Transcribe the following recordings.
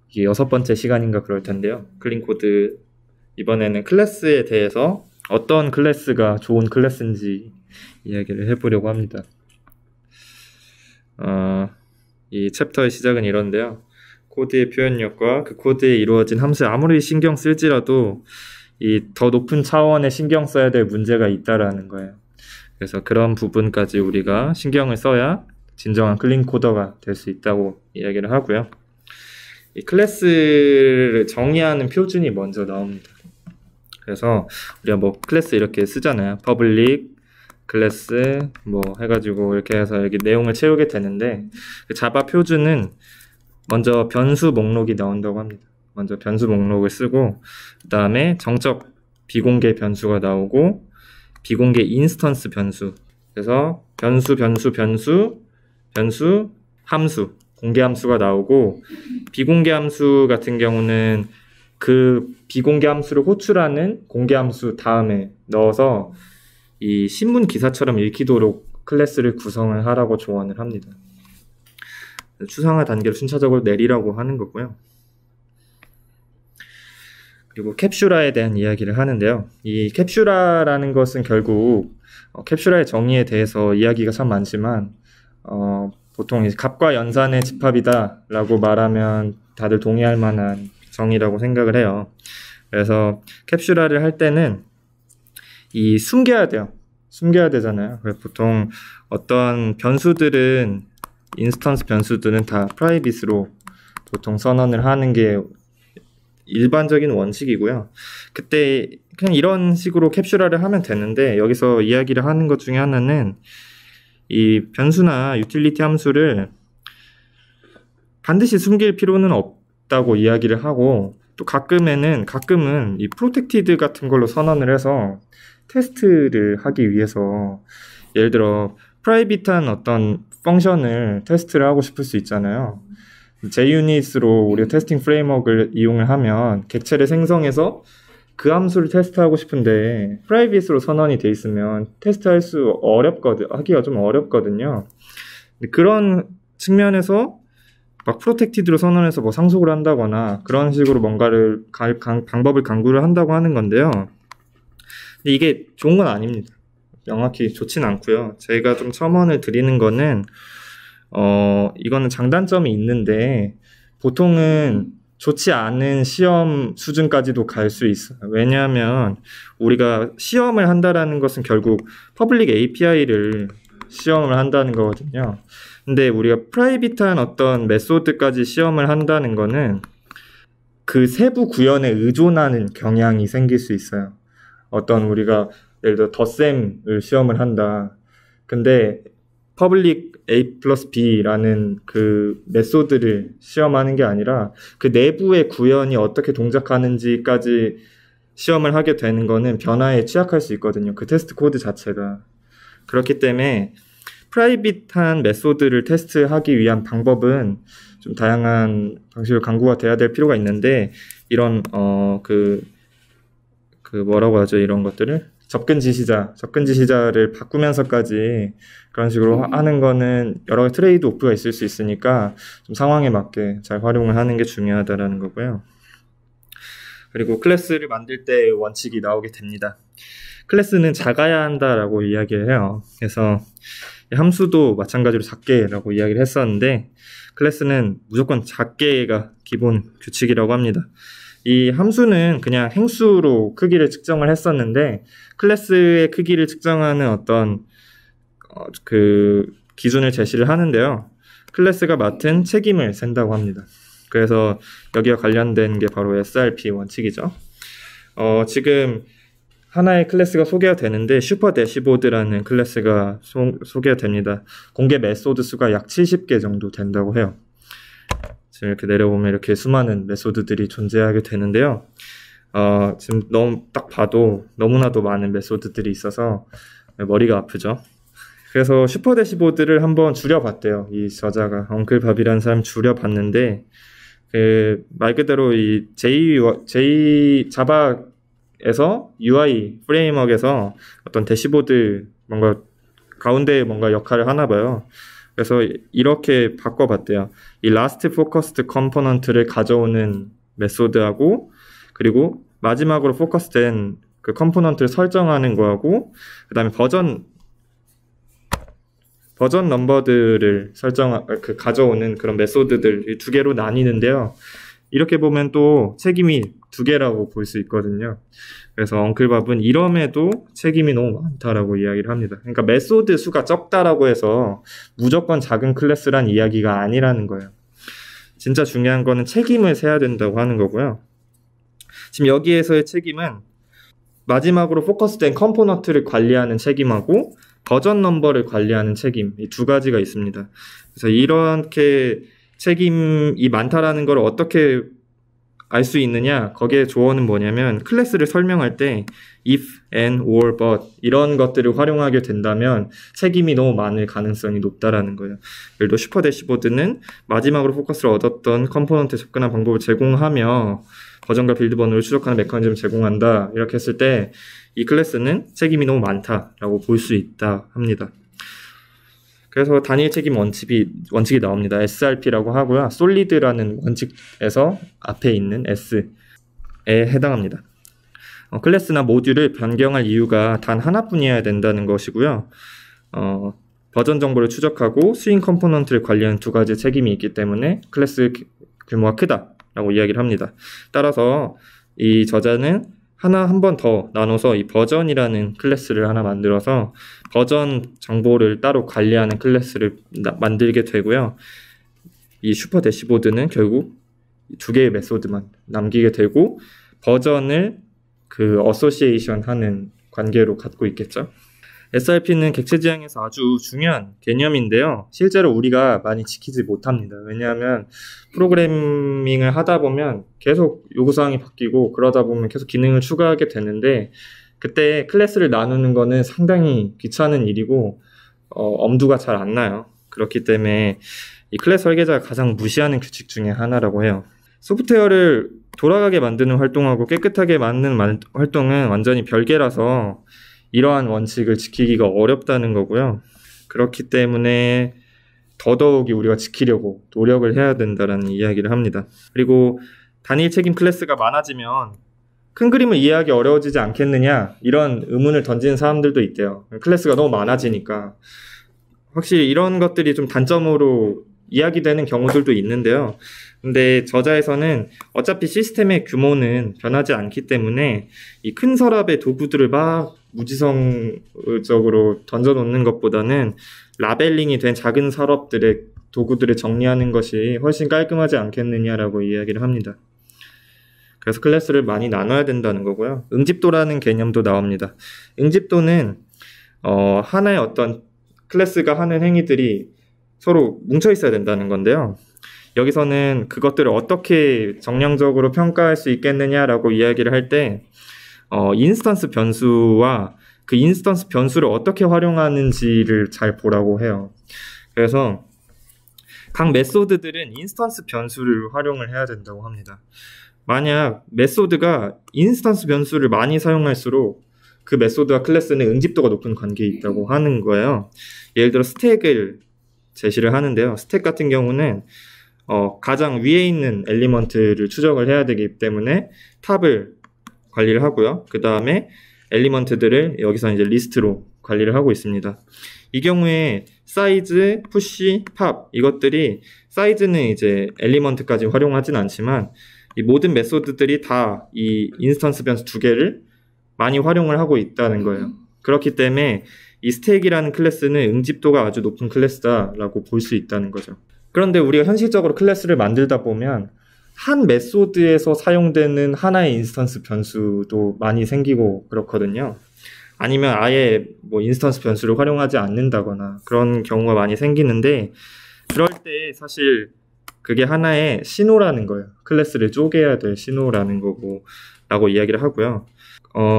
이게 6번째 시간인가 그럴 텐데요. 클린코드 이번에는 클래스에 대해서 어떤 클래스가 좋은 클래스인지 이야기를 해보려고 합니다. 이 챕터의 시작은 이런데요. 코드의 표현력과 그 코드에 이루어진 함수에 아무리 신경 쓸지라도 이 더 높은 차원의 신경 써야 될 문제가 있다라는 거예요. 그래서 그런 부분까지 우리가 신경을 써야 진정한 클린 코더가 될 수 있다고 이야기를 하고요. 이 클래스를 정의하는 표준이 먼저 나옵니다. 그래서 우리가 뭐 클래스 이렇게 쓰잖아요. 퍼블릭, 클래스 뭐 해가지고 이렇게 해서 여기 내용을 채우게 되는데 그 자바 표준은 먼저 변수 목록이 나온다고 합니다. 먼저 변수 목록을 쓰고 그 다음에 정적 비공개 변수가 나오고 비공개 인스턴스 변수, 그래서 변수 함수, 공개 함수가 나오고 비공개 함수 같은 경우는 그 비공개 함수를 호출하는 공개 함수 다음에 넣어서 이 신문 기사처럼 읽히도록 클래스를 구성을 하라고 조언을 합니다. 추상화 단계를 순차적으로 내리라고 하는 거고요. 그리고 캡슐화에 대한 이야기를 하는데요. 이 캡슐화라는 것은 결국 캡슐화의 정의에 대해서 이야기가 참 많지만 보통 값과 연산의 집합이다 라고 말하면 다들 동의할 만한 정의라고 생각을 해요. 그래서 캡슐화를 할 때는 이 숨겨야 돼요. 숨겨야 되잖아요. 그래서 보통 어떤 변수들은 인스턴스 변수들은 다 프라이빗으로 보통 선언을 하는 게 일반적인 원칙이고요. 그때 그냥 이런 식으로 캡슐화를 하면 되는데 여기서 이야기를 하는 것 중에 하나는 이 변수나 유틸리티 함수를 반드시 숨길 필요는 없다고 이야기를 하고 또 가끔은 이 프로텍티드 같은 걸로 선언을 해서 테스트를 하기 위해서 예를 들어 프라이빗한 어떤 펑션을 테스트를 하고 싶을 수 있잖아요. JUnit으로 우리가 테스팅 프레임워크를 이용을 하면 객체를 생성해서 그 함수를 테스트하고 싶은데 프라이빗으로 선언이 돼 있으면 테스트할 수 하기가 좀 어렵거든요. 그런 측면에서 막 프로텍티드로 선언해서 뭐 상속을 한다거나 그런 식으로 뭔가를 방법을 강구를 한다고 하는 건데요. 근데 이게 좋은 건 아닙니다. 명확히 좋진 않고요. 저희가 좀 첨언을 드리는 거는 이거는 장단점이 있는데 보통은 좋지 않은 시험 수준까지도 갈 수 있어요. 왜냐하면 우리가 시험을 한다라는 것은 결국 퍼블릭 API를 시험을 한다는 거거든요. 근데 우리가 프라이빗한 어떤 메소드까지 시험을 한다는 거는 그 세부 구현에 의존하는 경향이 생길 수 있어요. 어떤 우리가 예를 들어 덧셈을 시험을 한다. 근데 퍼블릭 A 플러스 B라는 그 메소드를 시험하는 게 아니라 그 내부의 구현이 어떻게 동작하는지까지 시험을 하게 되는 거는 변화에 취약할 수 있거든요. 그 테스트 코드 자체가. 그렇기 때문에 프라이빗한 메소드를 테스트하기 위한 방법은 좀 다양한 방식으로 강구가 돼야 될 필요가 있는데 이런 뭐라고 하죠? 이런 것들을 접근 지시자를 바꾸면서까지 그런 식으로 하는 거는 여러 가지 트레이드 오프가 있을 수 있으니까 좀 상황에 맞게 잘 활용을 하는 게 중요하다라는 거고요. 그리고 클래스를 만들 때 원칙이 나오게 됩니다. 클래스는 작아야 한다라고 이야기를 해요. 그래서 함수도 마찬가지로 작게라고 이야기를 했었는데 클래스는 무조건 작게가 기본 규칙이라고 합니다. 이 함수는 그냥 행수로 크기를 측정을 했었는데 클래스의 크기를 측정하는 어떤 그 기준을 제시를 하는데요. 클래스가 맡은 책임을 센다고 합니다. 그래서 여기와 관련된 게 바로 SRP 원칙이죠. 지금 하나의 클래스가 소개가 되는데 슈퍼 대시보드라는 클래스가 소개가 됩니다. 공개 메소드 수가 약 70개 정도 된다고 해요. 지금 이렇게 내려보면 이렇게 수많은 메소드들이 존재하게 되는데요. 지금 딱 봐도 너무나도 많은 메소드들이 있어서 머리가 아프죠. 그래서 슈퍼 대시보드를 한번 줄여봤대요. 이 저자가 엉클밥이라는 사람이 줄여봤는데 말 그대로 이 자바에서 UI 프레임워크에서 어떤 대시보드 뭔가 가운데에 뭔가 역할을 하나 봐요. 그래서 이렇게 바꿔봤대요. 이 last focused component를 가져오는 메소드하고, 그리고 마지막으로 포커스된 그 컴포넌트를 설정하는 거하고, 그 다음에 버전 넘버들을 가져오는 그런 메소드들 이 두 개로 나뉘는데요. 이렇게 보면 또 책임이 두 개라고 볼 수 있거든요. 그래서 엉클밥은 이럼에도 책임이 너무 많다라고 이야기를 합니다. 그러니까 메소드 수가 적다라고 해서 무조건 작은 클래스란 이야기가 아니라는 거예요. 진짜 중요한 거는 책임을 세야 된다고 하는 거고요. 지금 여기에서의 책임은 마지막으로 포커스된 컴포넌트를 관리하는 책임하고 버전 넘버를 관리하는 책임, 이 두 가지가 있습니다. 그래서 이렇게 책임이 많다라는 걸 어떻게 알 수 있느냐? 거기에 조언은 뭐냐면 클래스를 설명할 때 if, and, or, but 이런 것들을 활용하게 된다면 책임이 너무 많을 가능성이 높다라는 거예요. 예를 들어 슈퍼 대시보드는 마지막으로 포커스를 얻었던 컴포넌트에 접근한 방법을 제공하며 버전과 빌드 번호를 추적하는 메커니즘을 제공한다. 이렇게 했을 때 이 클래스는 책임이 너무 많다라고 볼 수 있다 합니다. 그래서 단일 책임 원칙이 나옵니다. SRP라고 하고요. 솔리드라는 원칙에서 앞에 있는 S에 해당합니다. 클래스나 모듈을 변경할 이유가 단 하나뿐이어야 된다는 것이고요. 버전 정보를 추적하고 스윙 컴포넌트를 관리하는 두 가지 책임이 있기 때문에 클래스 규모가 크다라고 이야기를 합니다. 따라서 이 저자는 한 번 더 나눠서 이 버전이라는 클래스를 하나 만들어서 버전 정보를 따로 관리하는 클래스를 만들게 되고요. 이 슈퍼 대시보드는 결국 두 개의 메소드만 남기게 되고 버전을 그 어소시에이션 하는 관계로 갖고 있겠죠. SRP는 객체 지향에서 아주 중요한 개념인데요. 실제로 우리가 많이 지키지 못합니다. 왜냐하면 프로그래밍을 하다 보면 계속 요구사항이 바뀌고 그러다 보면 계속 기능을 추가하게 되는데 그때 클래스를 나누는 거는 상당히 귀찮은 일이고 엄두가 잘 안 나요. 그렇기 때문에 이 클래스 설계자가 가장 무시하는 규칙 중에 하나라고 해요. 소프트웨어를 돌아가게 만드는 활동하고 깨끗하게 만드는 활동은 완전히 별개라서 이러한 원칙을 지키기가 어렵다는 거고요. 그렇기 때문에 더더욱이 우리가 지키려고 노력을 해야 된다는 이야기를 합니다. 그리고 단일 책임 클래스가 많아지면 큰 그림을 이해하기 어려워지지 않겠느냐 이런 의문을 던지는 사람들도 있대요. 클래스가 너무 많아지니까. 확실히 이런 것들이 좀 단점으로 이야기되는 경우들도 있는데요. 근데 저자에서는 어차피 시스템의 규모는 변하지 않기 때문에 이 큰 서랍의 도구들을 막 무지성적으로 던져놓는 것보다는 라벨링이 된 작은 서랍들의 도구들을 정리하는 것이 훨씬 깔끔하지 않겠느냐라고 이야기를 합니다. 그래서 클래스를 많이 나눠야 된다는 거고요. 응집도라는 개념도 나옵니다. 응집도는 하나의 어떤 클래스가 하는 행위들이 서로 뭉쳐 있어야 된다는 건데요. 여기서는 그것들을 어떻게 정량적으로 평가할 수 있겠느냐라고 이야기를 할 때 인스턴스 변수와 그 인스턴스 변수를 어떻게 활용하는지를 잘 보라고 해요. 그래서 각 메소드들은 인스턴스 변수를 활용을 해야 된다고 합니다. 만약 메소드가 인스턴스 변수를 많이 사용할수록 그 메소드와 클래스는 응집도가 높은 관계에 있다고 하는 거예요. 예를 들어 스택을 제시를 하는데요. 스택 같은 경우는 가장 위에 있는 엘리먼트를 추적을 해야 되기 때문에 탑을 관리를 하고요. 그 다음에 엘리먼트들을 여기서 이제 리스트로 관리를 하고 있습니다. 이 경우에 사이즈, 푸시, 팝 이것들이 사이즈는 이제 엘리먼트까지 활용하진 않지만 이 모든 메소드들이 다 이 인스턴스 변수 두 개를 많이 활용을 하고 있다는 거예요. 그렇기 때문에 이 스택이라는 클래스는 응집도가 아주 높은 클래스다라고 볼 수 있다는 거죠. 그런데 우리가 현실적으로 클래스를 만들다 보면 한 메소드에서 사용되는 하나의 인스턴스 변수도 많이 생기고 그렇거든요. 아니면 아예 뭐 인스턴스 변수를 활용하지 않는다거나 그런 경우가 많이 생기는데 그럴 때 사실 그게 하나의 신호라는 거예요. 클래스를 쪼개야 될 신호라는 거고 라고 이야기를 하고요.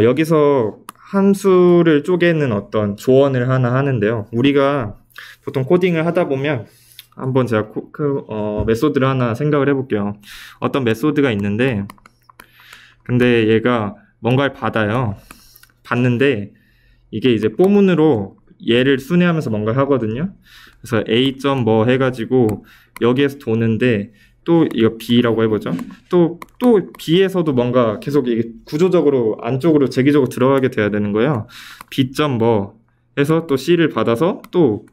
여기서 함수를 쪼개는 어떤 조언을 하나 하는데요. 우리가 보통 코딩을 하다 보면 한번 제가 메소드를 하나 생각을 해볼게요. 어떤 메소드가 있는데 근데 얘가 뭔가를 받아요. 받는데 이게 이제 포문으로 얘를 순회하면서 뭔가를 하거든요. 그래서 A 점 뭐 해가지고 여기에서 도는데 또 이거 B라고 해보죠. 또 B에서도 뭔가 계속 이게 구조적으로 안쪽으로 재기적으로 들어가게 돼야 되는 거예요. B 점 뭐 해서 또 C를 받아서 또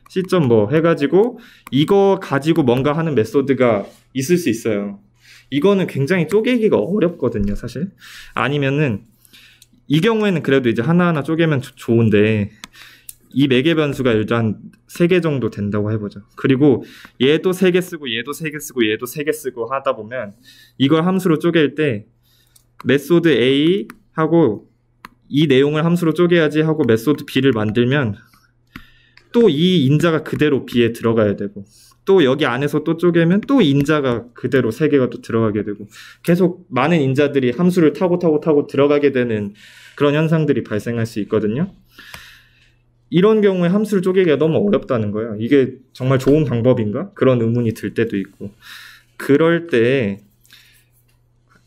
C 점 뭐 해가지고 이거 가지고 뭔가 하는 메소드가 있을 수 있어요. 이거는 굉장히 쪼개기가 어렵거든요, 사실. 아니면은 이 경우에는 그래도 이제 하나하나 쪼개면 좋은데 이 매개 변수가 일단 3개 정도 된다고 해보죠. 그리고 얘도 3개 쓰고 얘도 3개 쓰고 얘도 3개 쓰고 하다 보면 이걸 함수로 쪼갤 때 메소드 A 하고 이 내용을 함수로 쪼개야지 하고 메소드 B를 만들면 또 이 인자가 그대로 B에 들어가야 되고 또 여기 안에서 또 쪼개면 또 인자가 그대로 3개가 또 들어가게 되고 계속 많은 인자들이 함수를 타고 들어가게 되는 그런 현상들이 발생할 수 있거든요. 이런 경우에 함수를 쪼개기가 너무 어렵다는 거예요. 이게 정말 좋은 방법인가? 그런 의문이 들 때도 있고. 그럴 때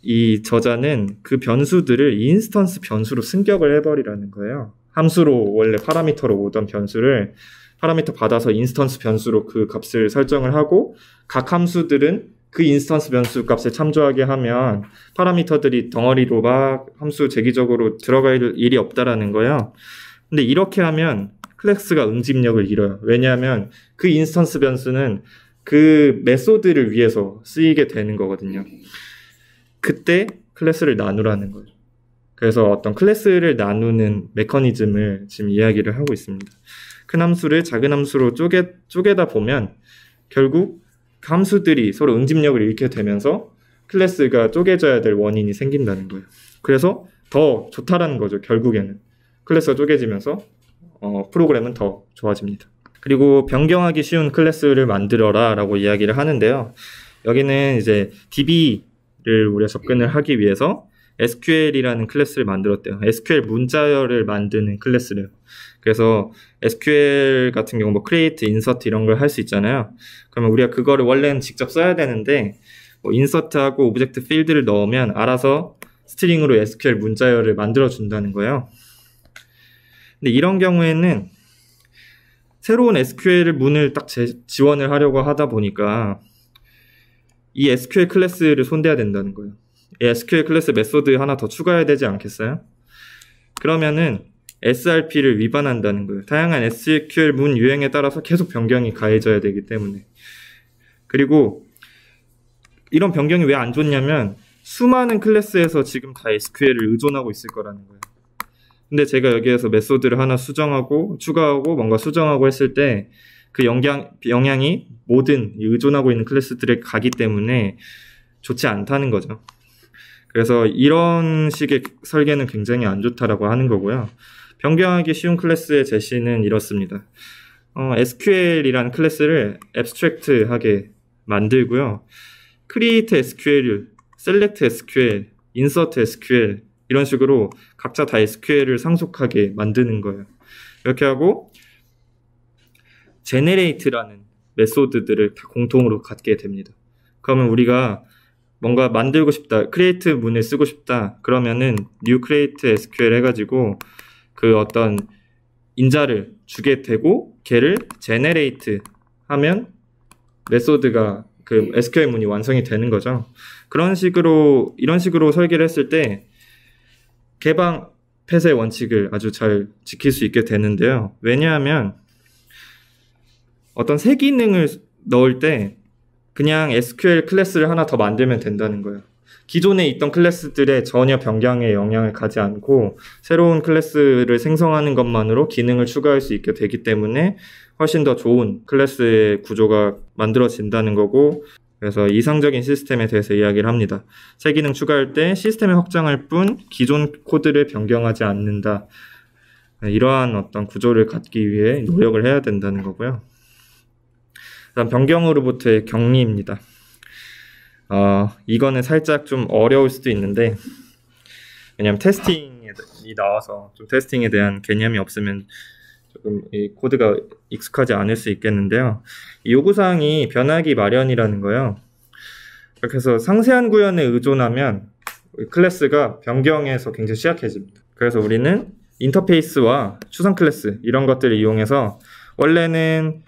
이 저자는 그 변수들을 인스턴스 변수로 승격을 해버리라는 거예요. 함수로 원래 파라미터로 오던 변수를 파라미터 받아서 인스턴스 변수로 그 값을 설정을 하고 각 함수들은 그 인스턴스 변수 값을 참조하게 하면 파라미터들이 덩어리로 막 함수 재기적으로 들어갈 일이 없다라는 거예요. 근데 이렇게 하면 클래스가 응집력을 잃어요. 왜냐하면 그 인스턴스 변수는 그 메소드를 위해서 쓰이게 되는 거거든요. 그때 클래스를 나누라는 거예요. 그래서 어떤 클래스를 나누는 메커니즘을 지금 이야기를 하고 있습니다. 큰 함수를 작은 함수로 쪼개다 보면 결국 그 함수들이 서로 응집력을 잃게 되면서 클래스가 쪼개져야 될 원인이 생긴다는 거예요. 그래서 더 좋다라는 거죠. 결국에는 클래스가 쪼개지면서 프로그램은 더 좋아집니다. 그리고 변경하기 쉬운 클래스를 만들어라 라고 이야기를 하는데요. 여기는 이제 DB를 우리가 접근을 하기 위해서 SQL이라는 클래스를 만들었대요. SQL 문자열을 만드는 클래스래요. 그래서 SQL 같은 경우 뭐 create, insert 이런 걸 할 수 있잖아요. 그러면 우리가 그거를 원래는 직접 써야 되는데 뭐 insert하고 오브젝트 필드를 넣으면 알아서 스트링으로 SQL 문자열을 만들어 준다는 거예요. 근데 이런 경우에는 새로운 SQL 문을 딱 지원을 하려고 하다 보니까 이 SQL 클래스를 손대야 된다는 거예요. 이 SQL 클래스 메소드 하나 더 추가해야 되지 않겠어요? 그러면은 SRP를 위반한다는 거예요. 다양한 SQL 문 유형에 따라서 계속 변경이 가해져야 되기 때문에. 그리고 이런 변경이 왜 안 좋냐면 수많은 클래스에서 지금 다 SQL을 의존하고 있을 거라는 거예요. 근데 제가 여기에서 메소드를 하나 수정하고 추가하고 뭔가 수정하고 했을 때 그 영향이 모든 의존하고 있는 클래스들에 가기 때문에 좋지 않다는 거죠. 그래서 이런 식의 설계는 굉장히 안 좋다라고 하는 거고요. 변경하기 쉬운 클래스의 제시는 이렇습니다. SQL이라는 클래스를 abstract하게 만들고요. create SQL, select SQL, insert SQL 이런 식으로 각자 다 SQL을 상속하게 만드는 거예요. 이렇게 하고 generate라는 메소드들을 다 공통으로 갖게 됩니다. 그러면 우리가 뭔가 만들고 싶다, create 문을 쓰고 싶다 그러면은 new create SQL 해가지고 그 어떤 인자를 주게 되고 걔를 generate 하면 메소드가 그 SQL 문이 완성이 되는 거죠. 이런 식으로 설계를 했을 때 개방 폐쇄 원칙을 아주 잘 지킬 수 있게 되는데요. 왜냐하면 어떤 새 기능을 넣을 때 그냥 SQL 클래스를 하나 더 만들면 된다는 거예요. 기존에 있던 클래스들의 전혀 변경에 영향을 가지 않고 새로운 클래스를 생성하는 것만으로 기능을 추가할 수 있게 되기 때문에 훨씬 더 좋은 클래스의 구조가 만들어진다는 거고, 그래서 이상적인 시스템에 대해서 이야기를 합니다. 새 기능 추가할 때 시스템을 확장할 뿐 기존 코드를 변경하지 않는다. 이러한 어떤 구조를 갖기 위해 노력을 해야 된다는 거고요. 그다음 변경으로부터의 격리입니다. 이거는 살짝 좀 어려울 수도 있는데, 왜냐면 테스팅이 나와서 좀 테스팅에 대한 개념이 없으면 조금 이 코드가 익숙하지 않을 수 있겠는데요. 이 요구사항이 변하기 마련이라는 거예요. 그래서 상세한 구현에 의존하면 클래스가 변경에서 굉장히 취약해집니다. 그래서 우리는 인터페이스와 추상 클래스 이런 것들을 이용해서 원래는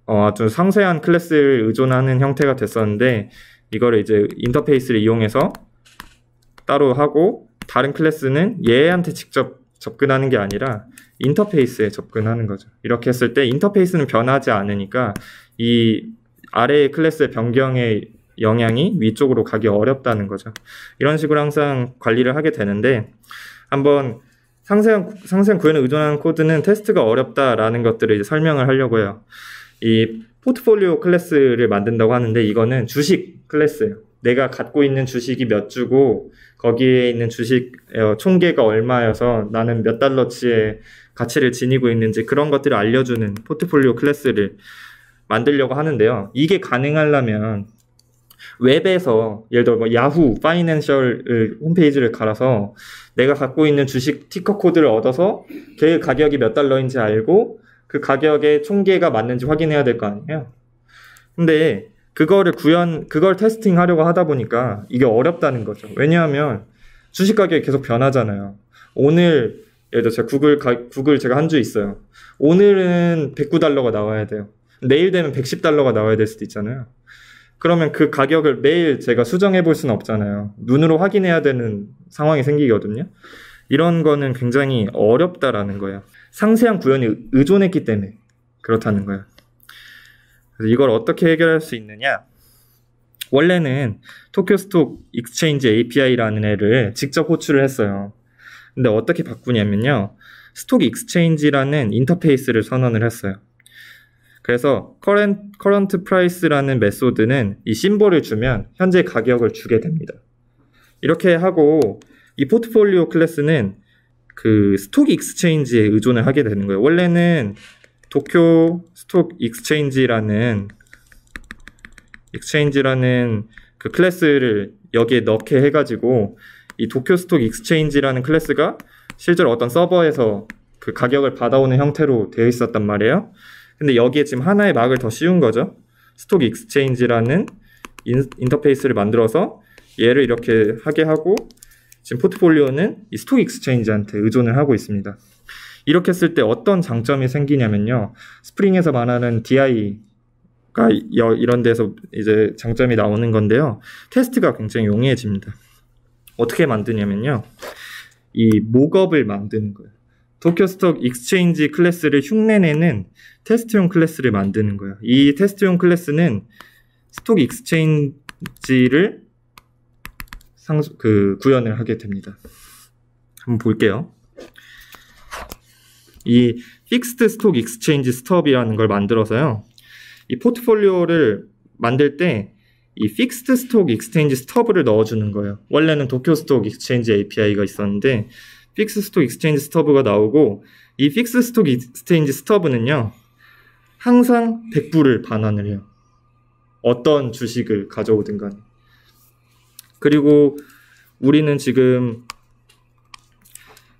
아주 상세한 클래스를 의존하는 형태가 됐었는데 이거를 이제 인터페이스를 이용해서 따로 하고 다른 클래스는 얘한테 직접 접근하는 게 아니라 인터페이스에 접근하는 거죠. 이렇게 했을 때 인터페이스는 변하지 않으니까 이 아래의 클래스의 변경의 영향이 위쪽으로 가기 어렵다는 거죠. 이런 식으로 항상 관리를 하게 되는데 한번 상세한 구현에 의존하는 코드는 테스트가 어렵다라는 것들을 이제 설명을 하려고 해요. 이 포트폴리오 클래스를 만든다고 하는데 이거는 주식 클래스예요. 내가 갖고 있는 주식이 몇 주고 거기에 있는 주식 총계가 얼마여서 나는 몇 달러치의 가치를 지니고 있는지 그런 것들을 알려주는 포트폴리오 클래스를 만들려고 하는데요. 이게 가능하려면 웹에서 예를 들어 야후 파이낸셜 홈페이지를 갈아서 내가 갖고 있는 주식 티커 코드를 얻어서 그 가격이 몇 달러인지 알고 그 가격의 총계가 맞는지 확인해야 될 거 아니에요. 근데 그걸 테스팅 하려고 하다 보니까 이게 어렵다는 거죠. 왜냐하면 주식 가격이 계속 변하잖아요. 오늘 예를 들어 제가 구글 제가 한 주 있어요. 오늘은 109달러가 나와야 돼요. 내일 되면 110달러가 나와야 될 수도 있잖아요. 그러면 그 가격을 매일 제가 수정해 볼 수는 없잖아요. 눈으로 확인해야 되는 상황이 생기거든요. 이런 거는 굉장히 어렵다라는 거예요. 상세한 구현이 의존했기 때문에 그렇다는 거예요. 그래서 이걸 어떻게 해결할 수 있느냐? 원래는 토쿄 스톡 익스체인지 API라는 애를 직접 호출을 했어요. 근데 어떻게 바꾸냐면요. 스톡 익스체인지라는 인터페이스를 선언을 했어요. 그래서 current price라는 메소드는 이 심볼을 주면 현재 가격을 주게 됩니다. 이렇게 하고 이 포트폴리오 클래스는 그 스톡 익스체인지에 의존을 하게 되는 거예요. 원래는 도쿄 스톡 익스체인지라는 그 클래스를 여기에 넣게 해가지고 이 도쿄 스톡 익스체인지라는 클래스가 실제로 어떤 서버에서 그 가격을 받아오는 형태로 되어 있었단 말이에요. 근데 여기에 지금 하나의 막을 더 씌운 거죠. 스톡 익스체인지라는 인터페이스를 만들어서 얘를 이렇게 하게 하고 지금 포트폴리오는 이 스톡 익스체인지한테 의존을 하고 있습니다. 이렇게 했을 때 어떤 장점이 생기냐면요. 스프링에서 말하는 DI가 이런 데서 이제 장점이 나오는 건데요. 테스트가 굉장히 용이해집니다. 어떻게 만드냐면요. 이 목업을 만드는 거예요. 도쿄 스톡 익스체인지 클래스를 흉내내는 테스트용 클래스를 만드는 거예요. 이 테스트용 클래스는 스톡 익스체인지를 구현을 하게 됩니다. 한번 볼게요. 이 픽스드 스톡 익스체인지 스톱이라는 걸 만들어서요. 이 포트폴리오를 만들 때 이 픽스드 스톡 익스체인지 스톱을 넣어주는 거예요. 원래는 도쿄 스톡 익스체인지 API가 있었는데 픽스 스톡 익스체인지 스톱가 나오고 이 픽스 스톡 익스체인지 스톱은요 항상 100불을 반환을 해요. 어떤 주식을 가져오든 간에. 그리고 우리는 지금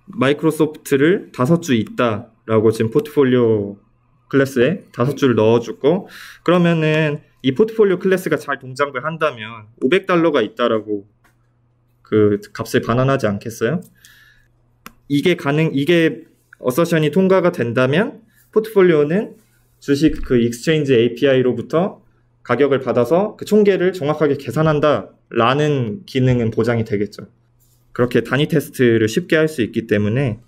마이크로소프트를 5주 있다라고 지금 포트폴리오 클래스에 5주를 넣어주고 그러면은 이 포트폴리오 클래스가 잘 동작을 한다면 500달러가 있다라고 그 값을 반환하지 않겠어요? 이게 어서션이 통과가 된다면 포트폴리오는 주식 그 익스체인지 API로부터 가격을 받아서 그 총계를 정확하게 계산한다라는 기능은 보장이 되겠죠. 그렇게 단위 테스트를 쉽게 할 수 있기 때문에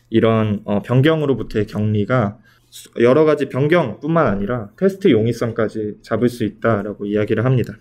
이런 변경으로부터의 격리가 여러 가지 변경뿐만 아니라 테스트 용이성까지 잡을 수 있다라고 이야기를 합니다.